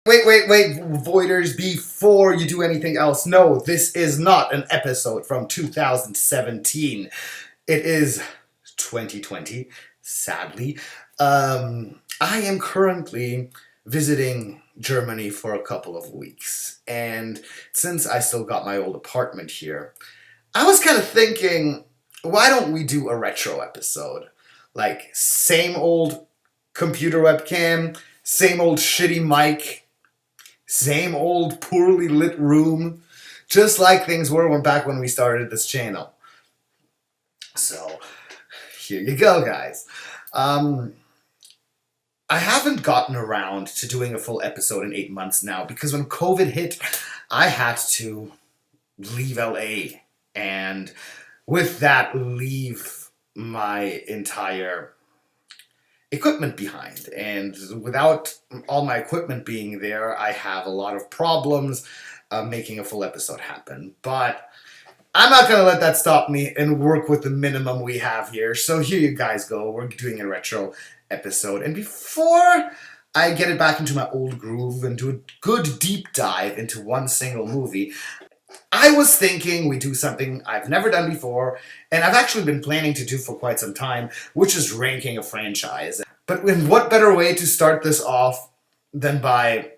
Wait, Voiders, before you do anything else, no, this is not an episode from 2017. It is 2020, sadly. I am currently visiting Germany for a couple of weeks, and since I still got my old apartment here, I was kind of thinking, why don't we do a retro episode? Like, same old computer webcam, same old shitty mic, same old poorly lit room, just like things were back when we started this channel. So, here you go, guys. I haven't gotten around to doing a full episode in 8 months now, because when COVID hit, I had to leave LA, and with that, leave my entire equipment behind. And without all my equipment being there, I have a lot of problems making a full episode happen. But I'm not going to let that stop me and work with the minimum we have here. So here you guys go. We're doing a retro episode. And before I get it back into my old groove and do a good deep dive into one single movie, I was thinking we do something I've never done before, and I've actually been planning to do for quite some time, which is ranking a franchise. But in what better way to start this off than by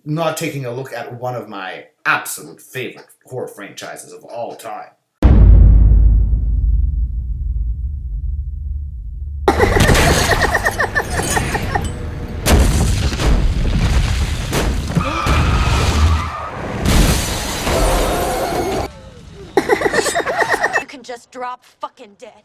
not taking a look at one of my absolute favorite horror franchises of all time. Just drop fucking dead.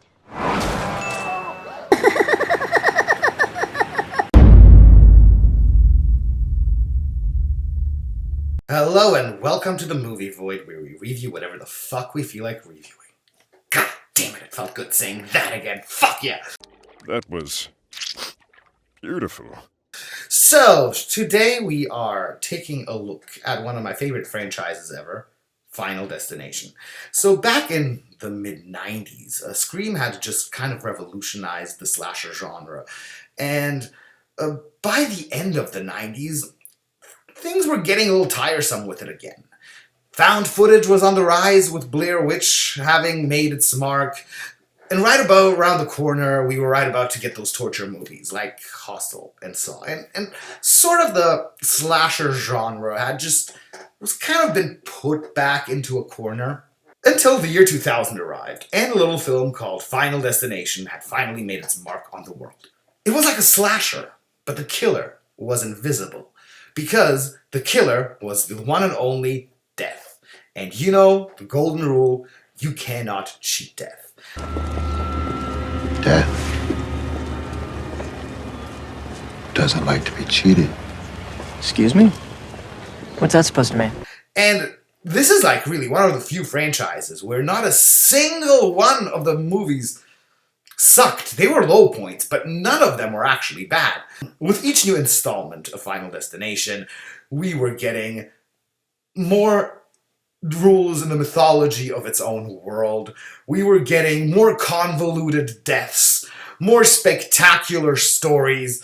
Hello and welcome to the Movie Void, where we review whatever the fuck we feel like reviewing. God damn it felt good saying that again. Fuck yeah! That was beautiful. So, today we are taking a look at one of my favorite franchises ever, Final Destination. So back in the mid-90s, Scream had just kind of revolutionized the slasher genre. And by the end of the 90s, things were getting a little tiresome with it again. Found footage was on the rise with Blair Witch having made its mark. And right about around the corner, we were right about to get those torture movies like Hostel and Saw. And sort of the slasher genre had just was kind of been put back into a corner until the year 2000 arrived, and a little film called Final Destination had finally made its mark on the world. It was like a slasher, but the killer was invisible, because the killer was the one and only death. And you know, the golden rule, you cannot cheat death. Death doesn't like to be cheated. Excuse me? What's that supposed to mean? And this is like really one of the few franchises where not a single one of the movies sucked. They were low points, but none of them were actually bad. With each new installment of Final Destination, we were getting more rules in the mythology of its own world. We were getting more convoluted deaths, more spectacular stories,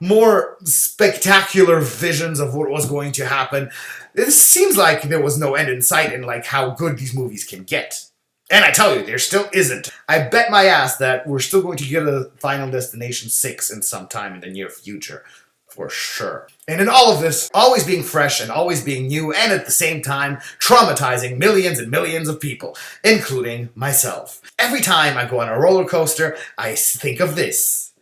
more spectacular visions of what was going to happen. It seems like there was no end in sight in like how good these movies can get. And I tell you, there still isn't. I bet my ass that we're still going to get a Final Destination 6 in some time in the near future. For sure. And in all of this, always being fresh and always being new, and at the same time, traumatizing millions and millions of people, including myself. Every time I go on a roller coaster, I think of this.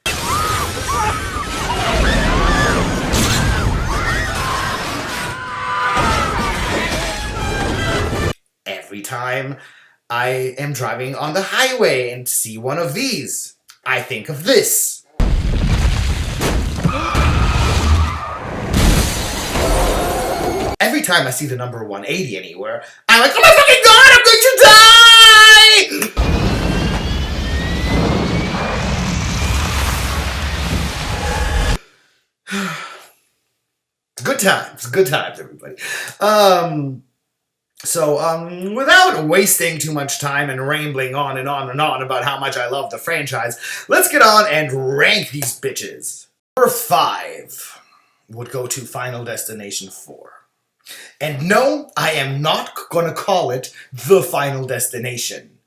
Every time I am driving on the highway and see one of these, I think of this. Every time I see the number 180 anywhere, I'm like, oh my fucking god, I'm going to die! Good times, everybody. So, without wasting too much time and rambling on and on and on about how much I love the franchise, let's get on and rank these bitches. Number 5. would go to Final Destination 4. And no, I am not going to call it The Final Destination.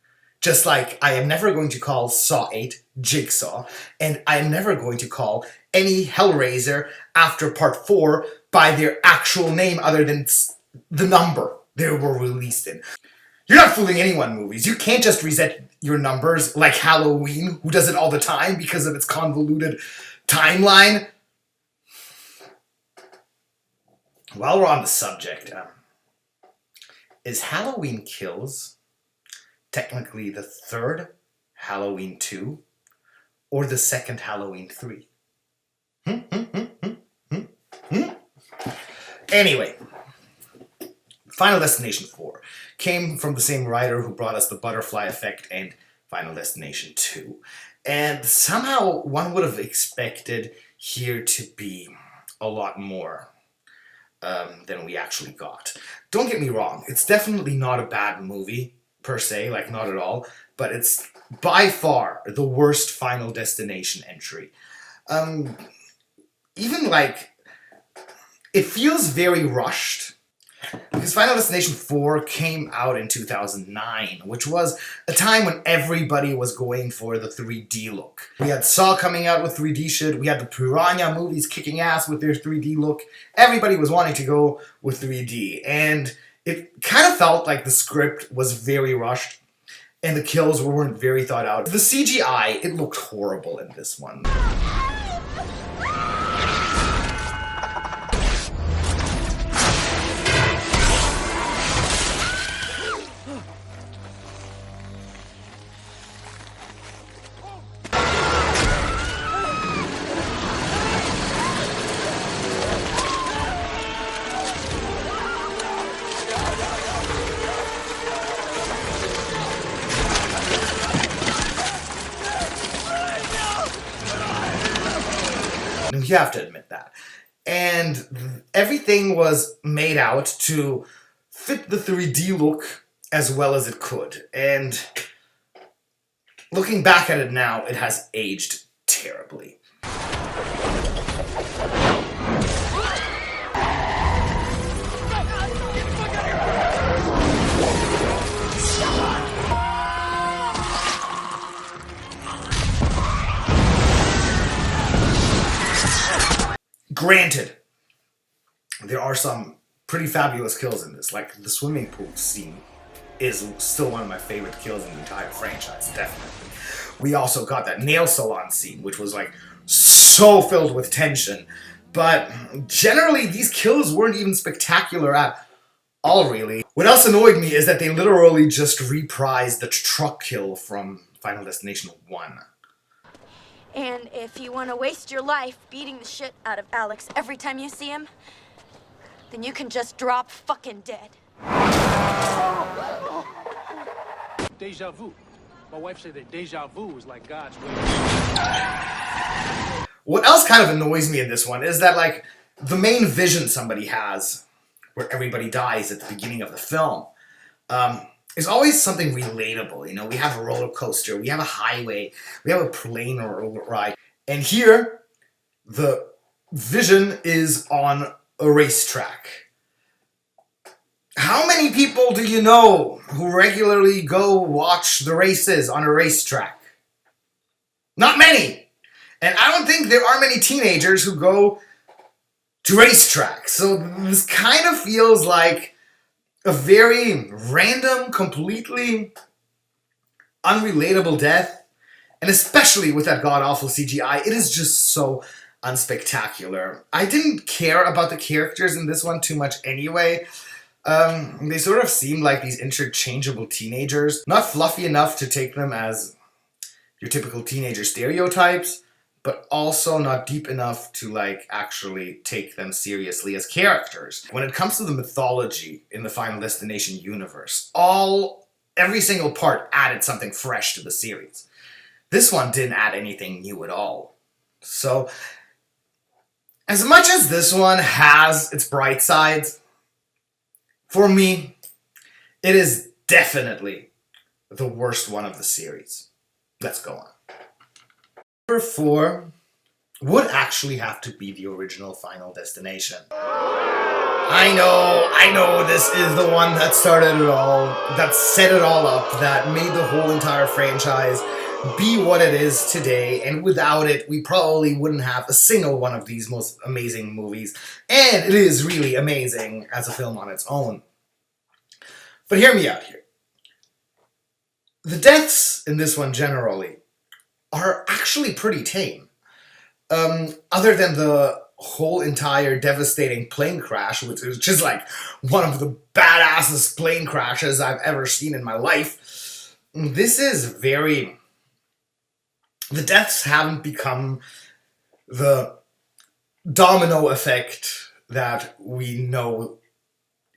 Just like I am never going to call Saw 8 Jigsaw, and I am never going to call any Hellraiser after Part 4 by their actual name other than the number they were released in. You're not fooling anyone, movies. You can't just reset your numbers like Halloween, who does it all the time because of its convoluted timeline. While we're on the subject, is Halloween Kills technically the third Halloween 2 or the second Halloween 3? Anyway, Final Destination 4 came from the same writer who brought us The Butterfly Effect and Final Destination 2. And somehow one would have expected here to be a lot more than we actually got. Don't get me wrong, it's definitely not a bad movie, per se, like not at all, but it's by far the worst Final Destination entry. Even like, it feels very rushed, because Final Destination 4 came out in 2009, which was a time when everybody was going for the 3D look. We had Saw coming out with 3D shit, we had the Piranha movies kicking ass with their 3D look. Everybody was wanting to go with 3D, and it kind of felt like the script was very rushed, and the kills weren't very thought out. The CGI, it looked horrible in this one. You have to admit that. And everything was made out to fit the 3D look as well as it could. And looking back at it now, it has aged terribly. Granted, there are some pretty fabulous kills in this, like the swimming pool scene is still one of my favorite kills in the entire franchise, definitely. We also got that nail salon scene, which was like so filled with tension, but generally these kills weren't even spectacular at all, really. What else annoyed me is that they literally just reprised the truck kill from Final Destination 1. And if you want to waste your life beating the shit out of Alex every time you see him, then you can just drop fucking dead. Deja vu. My wife said that deja vu is like God's way. What else kind of annoys me in this one is that, like, the main vision somebody has, where everybody dies at the beginning of the film, is always something relatable. You know, we have a roller coaster, we have a highway, we have a plane ride, and here, the vision is on a racetrack. How many people do you know who regularly go watch the races on a racetrack? Not many! And I don't think there are many teenagers who go to racetracks. So this kind of feels like a very random, completely unrelatable death. And especially with that god-awful CGI, it is just so unspectacular. I didn't care about the characters in this one too much anyway. They sort of seemed like these interchangeable teenagers. Not fluffy enough to take them as your typical teenager stereotypes, but also not deep enough to, like, actually take them seriously as characters. When it comes to the mythology in the Final Destination universe, every single part added something fresh to the series. This one didn't add anything new at all. So, as much as this one has its bright sides, for me, it is definitely the worst one of the series. Let's go on. Number 4 would actually have to be the original Final Destination. I know, this is the one that started it all, that set it all up, that made the whole entire franchise be what it is today, and without it, we probably wouldn't have a single one of these most amazing movies, and it is really amazing as a film on its own. But hear me out here. The deaths in this one generally are actually pretty tame. Other than the whole entire devastating plane crash, which is just like one of the badassest plane crashes I've ever seen in my life, this is very... The deaths haven't become the domino effect that we know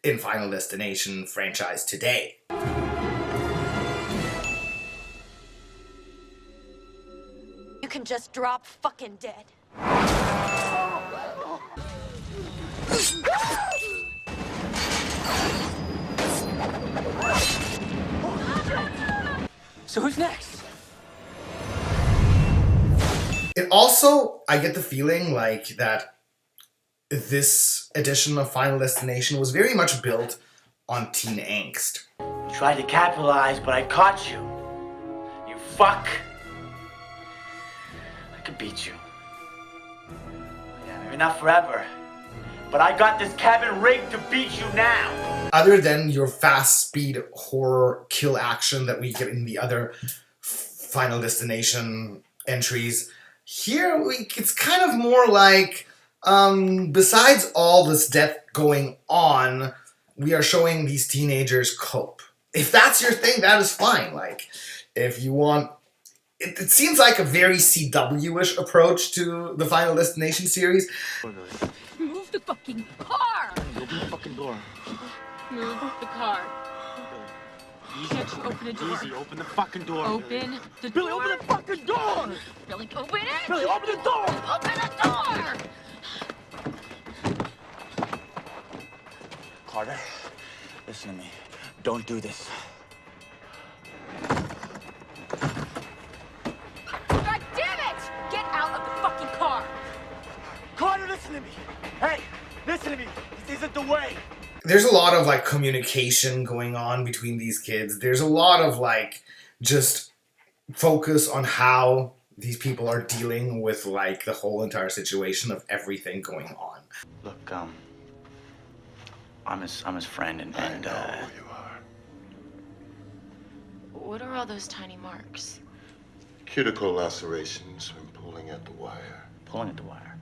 in Final Destination franchise today. You can just drop fucking dead. So who's next? It also, I get the feeling like that this edition of Final Destination was very much built on teen angst. Tried to capitalize, but I caught you. You fuck. I could beat you. Yeah, maybe not forever. But I got this cabin rigged to beat you now. Other than your fast speed horror kill action that we get in the other Final Destination entries, here it's kind of more like, besides all this death going on, we are showing these teenagers cope. If that's your thing, that is fine. Like, if you want... It seems like a very CW-ish approach to the Final Destination series. Move the fucking car! Open the fucking door. Move the car. Easy. Can't you open a door? Easy, open the fucking door. Open the Billy, door. open the fucking door! Billy, open it! Billy, open the door! Open the door! Carter, listen to me. Don't do this. God damn it! Get out of the fucking car! Carter, listen to me. Hey, listen to me. This isn't the way. There's a lot of like communication going on between these kids. There's a lot of like just focus on how these people are dealing with like the whole entire situation of everything going on. Look, I'm his friend, and I know who you are. What are all those tiny marks? Cuticle lacerations from pulling at the wire. pulling at the wire.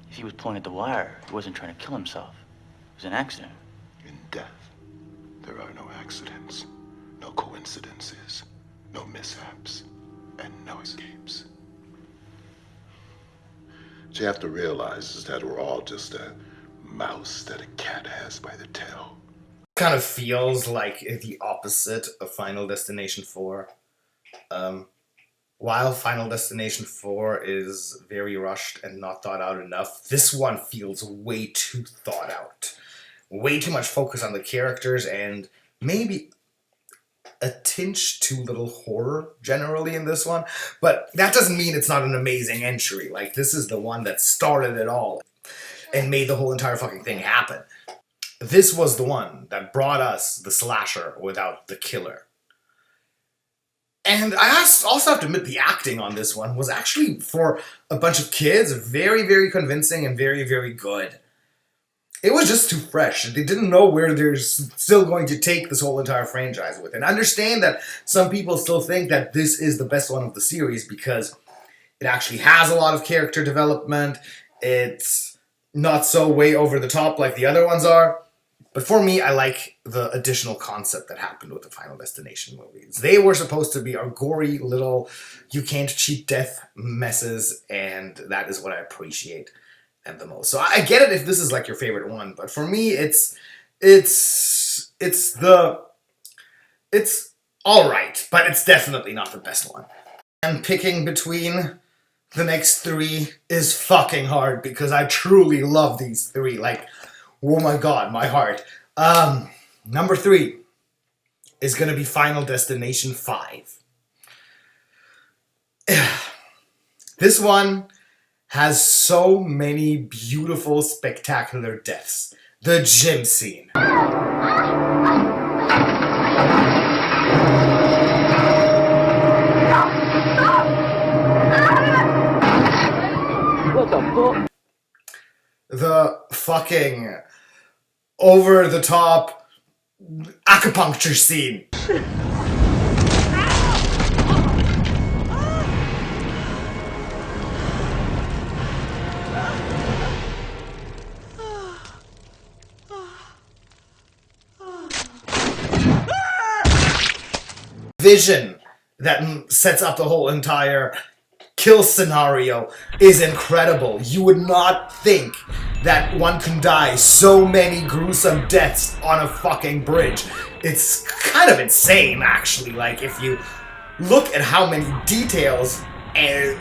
If he was pulling at the wire, he wasn't trying to kill himself. It was an accident. In death, there are no accidents, no coincidences, no mishaps, and no escapes. What you have to realize is that we're all just a mouse that a cat has by the tail. Kind of feels like the opposite of Final Destination 4. While Final Destination 4 is very rushed and not thought out enough, this one feels way too thought out. Way too much focus on the characters and maybe a tinge too little horror generally in this one. But that doesn't mean it's not an amazing entry. Like, this is the one that started it all and made the whole entire fucking thing happen. This was the one that brought us the slasher without the killer. And I also have to admit the acting on this one was actually, for a bunch of kids, very, very convincing and very, very good. It was just too fresh. They didn't know where they're still going to take this whole entire franchise with. And I understand that some people still think that this is the best one of the series because it actually has a lot of character development. It's not so way over the top like the other ones are. But for me, I like the additional concept that happened with the Final Destination movies. They were supposed to be our gory little you can't cheat death messes, and that is what I appreciate them the most. So I get it if this is like your favorite one, but for me, it's all right, but it's definitely not the best one. And picking between the next three is fucking hard because I truly love these three. Like, oh my god, my heart. Number 3 is going to be Final Destination 5. This one has so many beautiful, spectacular deaths. The gym scene. What the fuck? The fucking over-the-top acupuncture scene. Vision that sets up the whole entire kill scenario is incredible. You would not think that one can die so many gruesome deaths on a fucking bridge. It's kind of insane, actually. Like, if you look at how many details and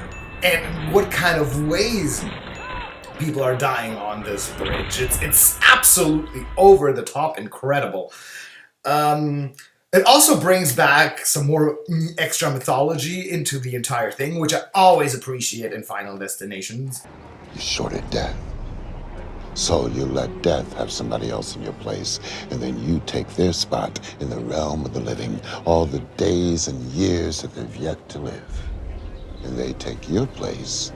what kind of ways people are dying on this bridge. It's absolutely over the top incredible. It also brings back some more extra mythology into the entire thing, which I always appreciate in Final Destinations. You shorted death. So you let death have somebody else in your place, and then you take their spot in the realm of the living, all the days and years that they've yet to live. And they take your place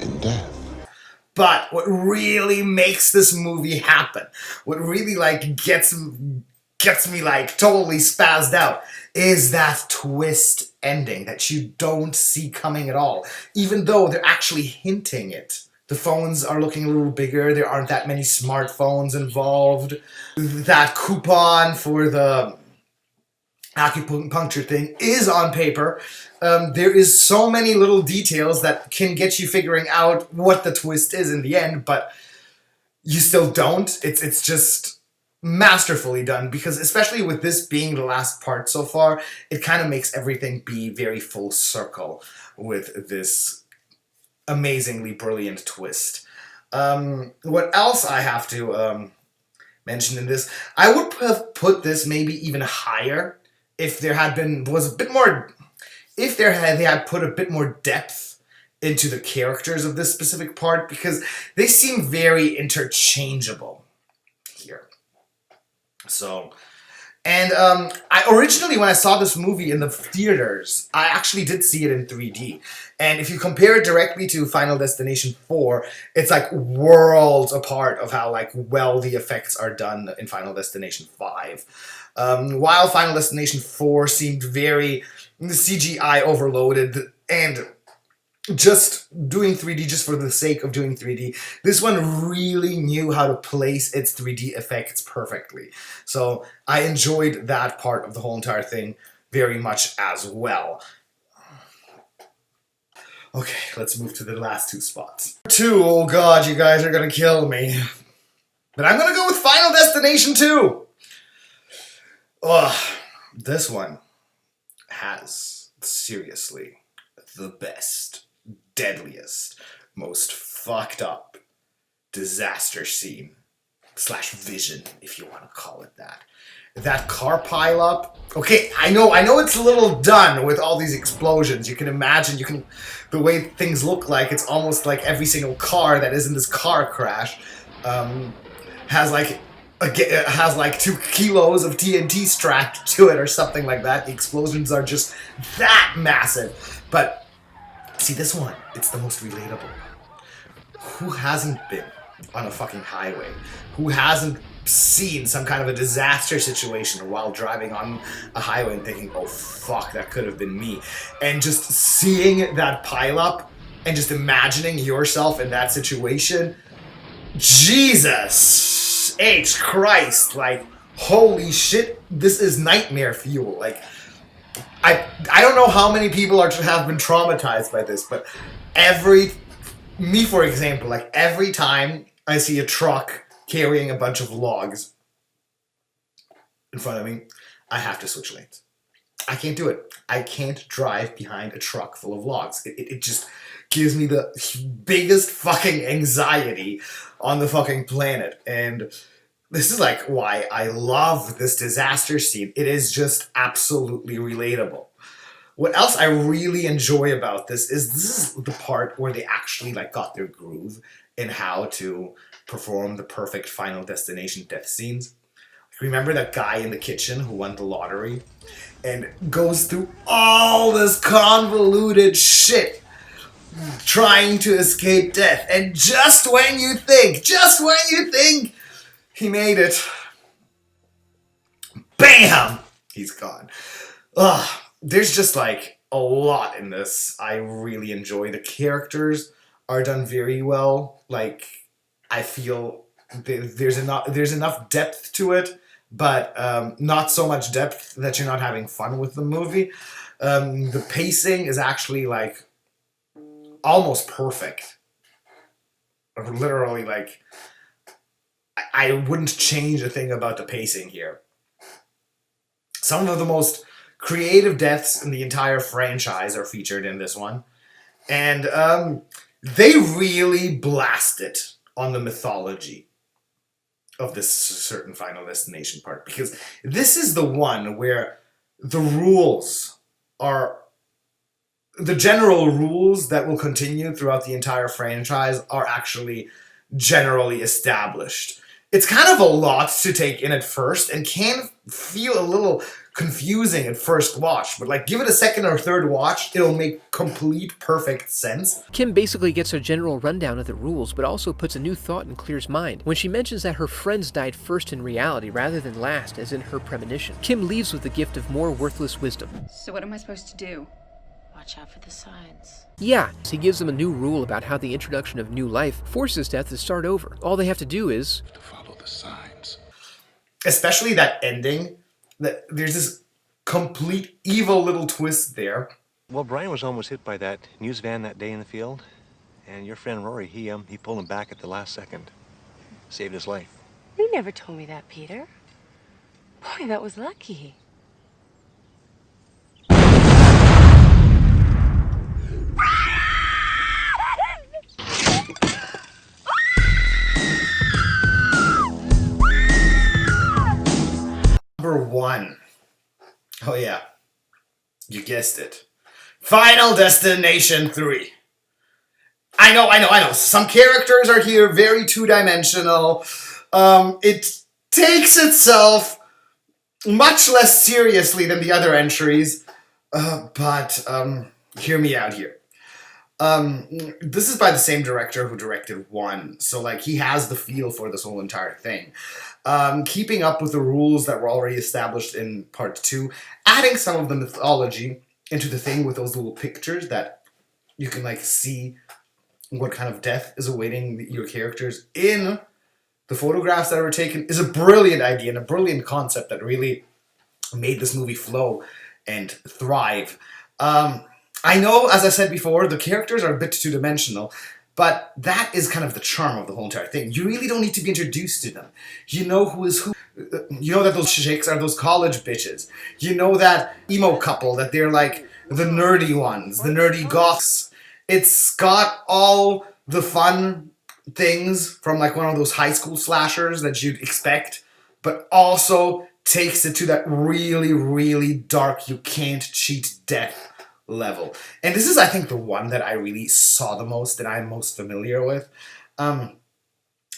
in death. But what really makes this movie happen, what really like gets me like totally spazzed out, is that twist ending that you don't see coming at all, even though they're actually hinting it. The phones are looking a little bigger, there aren't that many smartphones involved. That coupon for the acupuncture thing is on paper. There is so many little details that can get you figuring out what the twist is in the end, but you still don't. It's just masterfully done, because especially with this being the last part so far, it kind of makes everything be very full circle with this amazingly brilliant twist. What else I have to mention in this, I would have put this maybe even higher if there had they had put a bit more depth into the characters of this specific part, because they seem very interchangeable here. So, and I originally, when I saw this movie in the theaters, I actually did see it in 3D. And if you compare it directly to Final Destination 4, it's like worlds apart of how like well the effects are done in Final Destination 5. While Final Destination 4 seemed very CGI overloaded and just doing 3D just for the sake of doing 3D, this one really knew how to place its 3D effects perfectly. So I enjoyed that part of the whole entire thing very much as well. Okay, let's move to the last two spots. 2, oh god, you guys are gonna kill me. But I'm gonna go with Final Destination 2. Ugh, this one has, seriously, the best, deadliest, most fucked up disaster scene / vision, if you want to call it that. That car pileup. Okay, I know it's a little done with all these explosions. You can imagine, the way things look like, it's almost like every single car that is in this car crash has like 2 kilos of TNT strapped to it or something like that. The explosions are just that massive. But see, this one, it's the most relatable. Who hasn't been on a fucking highway? Who hasn't seen some kind of a disaster situation while driving on a highway and thinking, oh fuck, that could have been me? And just seeing that pileup and just imagining yourself in that situation, Jesus H Christ, like, holy shit, this is nightmare fuel. Like, I don't know how many people have been traumatized by this, but me for example, like every time I see a truck carrying a bunch of logs in front of me, I have to switch lanes. I can't do it. I can't drive behind a truck full of logs. It just gives me the biggest fucking anxiety on the fucking planet. And this is like why I love this disaster scene. It is just absolutely relatable. What else I really enjoy about this is the part where they actually like got their groove in how to perform the perfect Final Destination death scenes. Remember that guy in the kitchen who won the lottery and goes through all this convoluted shit trying to escape death, and just when you think he made it, bam, he's gone. Ugh, there's just like a lot in this I really enjoy. The characters are done very well. Like, I feel there's enough depth to it, but not so much depth that you're not having fun with the movie. The pacing is actually like almost perfect. Literally, like, I wouldn't change a thing about the pacing here. Some of the most creative deaths in the entire franchise are featured in this one. And they really blast it on the mythology of this certain Final Destination part. Because this is the one where the rules are... The general rules that will continue throughout the entire franchise are actually generally established. It's kind of a lot to take in at first and can feel a little confusing at first watch, but like give it a second or third watch, it'll make complete perfect sense. Kim basically gets a general rundown of the rules, but also puts a new thought in Clear's mind. When she mentions that her friends died first in reality rather than last, as in her premonition, Kim leaves with the gift of more worthless wisdom. So what am I supposed to do? Watch out for the signs. Yeah, he gives them a new rule about how the introduction of new life forces death to start over. All they have to do is To follow the signs. Especially that ending. There's this complete evil little twist there. Well, Brian was almost hit by that news van that day in the field, and your friend Rory, he pulled him back at the last second. Saved his life. You never told me that, Peter. Boy, that was lucky. Number 1. Oh yeah, you guessed it. Final Destination 3. I know. Some characters are here very two-dimensional. It takes itself much less seriously than the other entries, but hear me out here. This is by the same director who directed 1, so like he has the feel for this whole entire thing. Keeping up with the rules that were already established in part 2, adding some of the mythology into the thing with those little pictures that you can like see what kind of death is awaiting your characters in the photographs that were taken is a brilliant idea and a brilliant concept that really made this movie flow and thrive. I know, as I said before, the characters are a bit two-dimensional, but that is kind of the charm of the whole entire thing. You really don't need to be introduced to them. You know who is who. You know that those chicks are those college bitches. You know that emo couple, that they're like the nerdy ones, the nerdy goths. It's got all the fun things from like one of those high school slashers that you'd expect, but also takes it to that really, really dark, you can't cheat death level. And this is, I think, the one that I really saw the most, that I'm most familiar with. I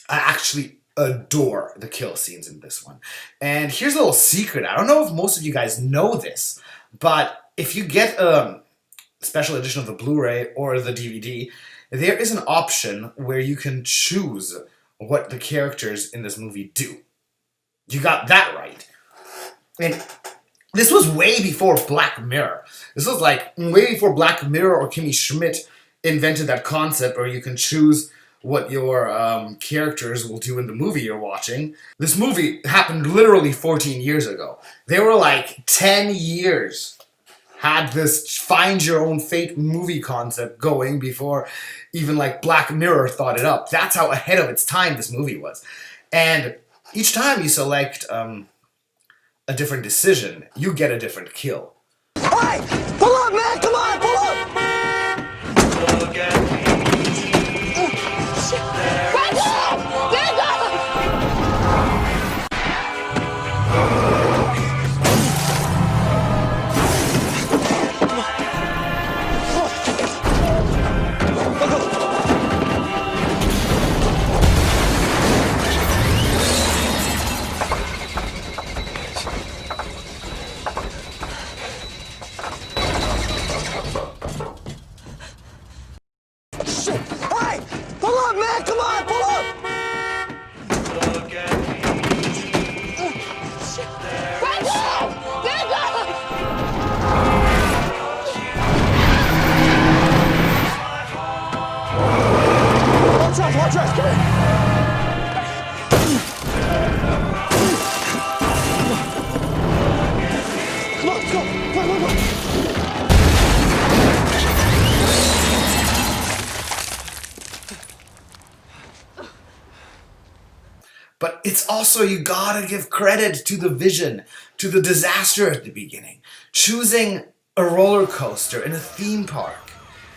actually adore the kill scenes in this one. And here's a little secret. I don't know if most of you guys know this, but if you get a special edition of the Blu-ray or the DVD, there is an option where you can choose what the characters in this movie do. You got that right. And this was way before Black Mirror. This was like way before Black Mirror or Kimmy Schmidt invented that concept where you can choose what your characters will do in the movie you're watching. This movie happened literally 14 years ago. They were like 10 years had this find your own fate movie concept going before even like Black Mirror thought it up. That's how ahead of its time this movie was. And each time you select a different decision, you get a different kill. Hey! Pull up, man! Come on, pull up! But it's also, you gotta give credit to the vision, to the disaster at the beginning. Choosing a roller coaster in a theme park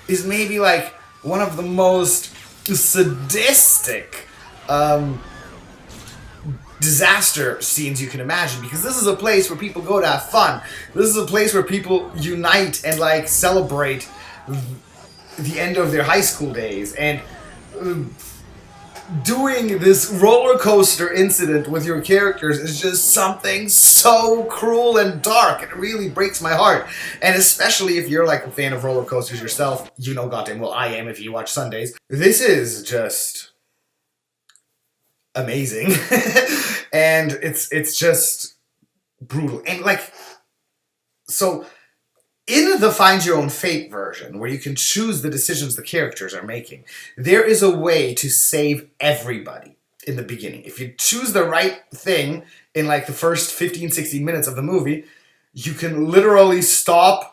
is maybe like one of the most sadistic disaster scenes you can imagine, because this is a place where people go to have fun. This is a place where people unite and like celebrate the end of their high school days, and doing this roller coaster incident with your characters is just something so cruel and dark. It really breaks my heart. And especially if you're like a fan of roller coasters yourself, you know goddamn well I am if you watch Sundays. This is just amazing. And it's just brutal. And like, so in the Find Your Own Fate version, where you can choose the decisions the characters are making, there is a way to save everybody in the beginning. If you choose the right thing in like the first 15, 16 minutes of the movie, you can literally stop.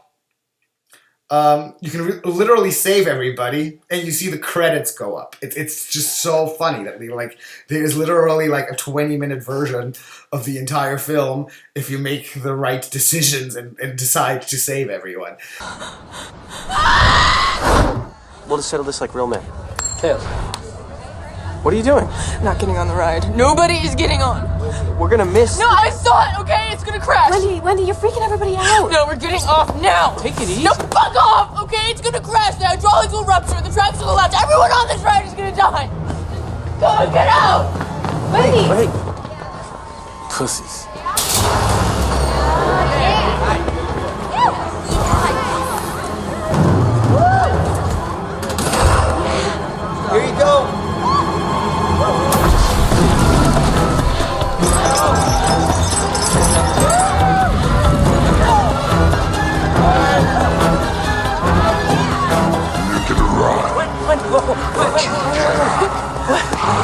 You can literally save everybody, and you see the credits go up. It's just so funny that there's literally like a 20-minute version of the entire film if you make the right decisions and decide to save everyone. We'll just settle this like real men. Tails, what are you doing? Not getting on the ride. Nobody is getting on. We're gonna miss. No, I saw it, okay? It's gonna crash. Wendy, you're freaking everybody out. No, we're getting off now. Take it easy. No, fuck off, okay? It's gonna crash. The hydraulics will rupture. The tracks will collapse. Everyone on this ride is gonna die. Go on, get out. Wendy. Wait. Pussies. Here you go.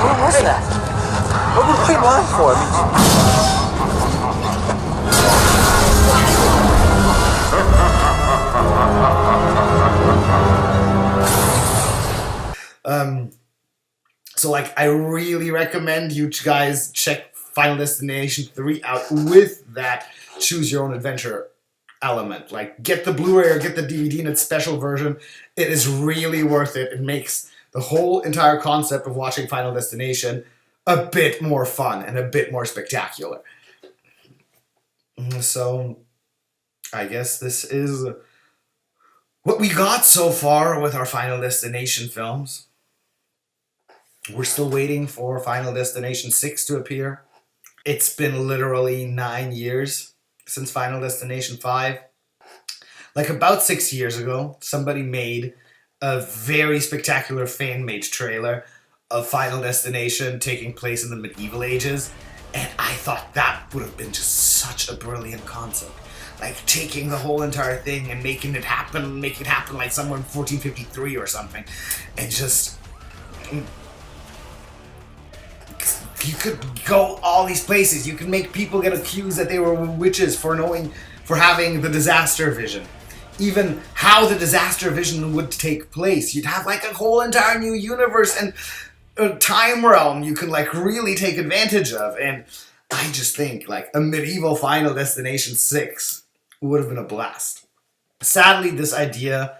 What was that? What were we lying for? So like, I really recommend you guys check Final Destination 3 out with that choose your own adventure element. Like, get the Blu-ray or get the DVD in its special version. It is really worth it. It makes the whole entire concept of watching Final Destination a bit more fun and a bit more spectacular. So, I guess this is what we got so far with our Final Destination films. We're still waiting for Final Destination 6 to appear. It's been literally 9 years since Final Destination 5. Like about 6 years ago, somebody made a very spectacular fan-made trailer of Final Destination taking place in the medieval ages, and I thought that would have been just such a brilliant concept. Like, taking the whole entire thing and make it happen like somewhere in 1453 or something, and just... You could go all these places. You can make people get accused that they were witches for having the disaster vision. Even how the disaster vision would take place. You'd have like a whole entire new universe and a time realm you can like really take advantage of. And I just think like a medieval Final Destination 6 would have been a blast. Sadly, this idea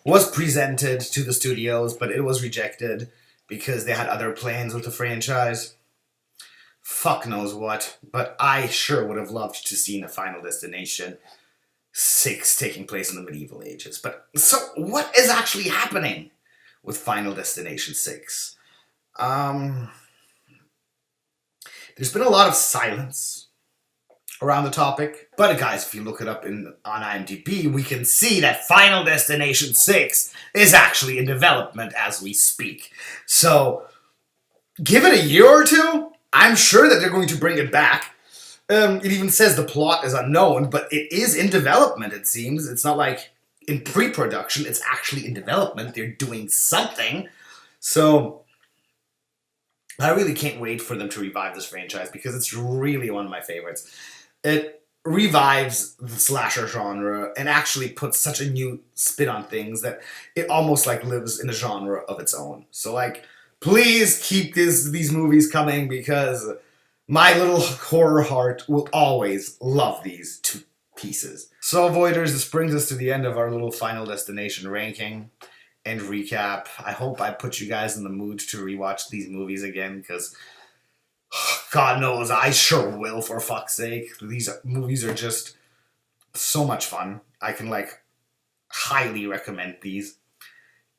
was presented to the studios, but it was rejected because they had other plans with the franchise. Fuck knows what, but I sure would have loved to see a Final Destination 6 taking place in the medieval ages. But so what is actually happening with Final Destination 6? There's been a lot of silence around the topic, but guys, if you look it up on IMDb, we can see that Final Destination 6 is actually in development as we speak. So give it a year or two, I'm sure that they're going to bring it back. It even says the plot is unknown, but it is in development, it seems. It's not like in pre-production, it's actually in development. They're doing something. So I really can't wait for them to revive this franchise because it's really one of my favorites. It revives the slasher genre and actually puts such a new spin on things that it almost like lives in a genre of its own. So like, please keep these movies coming because My little horror heart will always love these two pieces. So, Voiders, this brings us to the end of our little Final Destination ranking and recap. I hope I put you guys in the mood to rewatch these movies again, because God knows I sure will, for fuck's sake. These movies are just so much fun. I can, highly recommend these.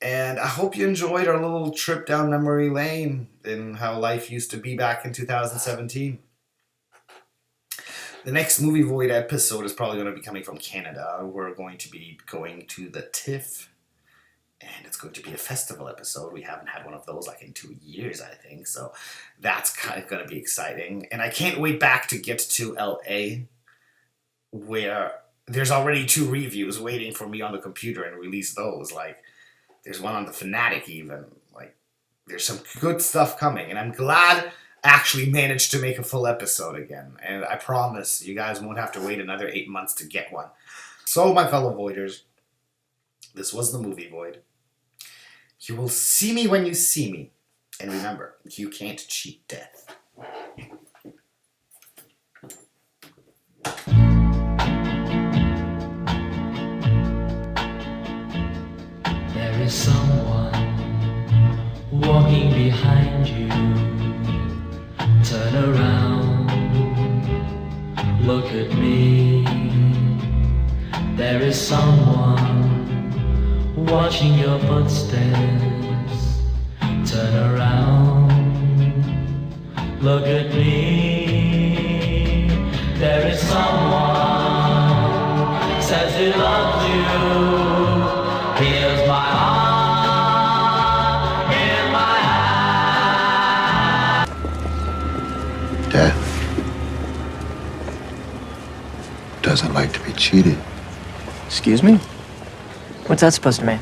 And I hope you enjoyed our little trip down memory lane in how life used to be back in 2017. The next Movie Void episode is probably going to be coming from Canada. We're going to be going to the TIFF, and it's going to be a festival episode. We haven't had one of those in 2 years, I think, so that's kind of going to be exciting. And I can't wait back to get to LA, where there's already 2 reviews waiting for me on the computer and release those. There's one on the Fanatic even. There's some good stuff coming, and I'm glad I actually managed to make a full episode again. And I promise you guys won't have to wait another 8 months to get one. So, my fellow Voiders, this was the Movie Void. You will see me when you see me. And remember, you can't cheat death. There is someone walking behind you. Turn around, look at me. There is someone watching your footsteps. Turn around, look at me. There is someone says he loves you. Here's my heart in my hand. Death doesn't like to be cheated. Excuse me? What's that supposed to mean?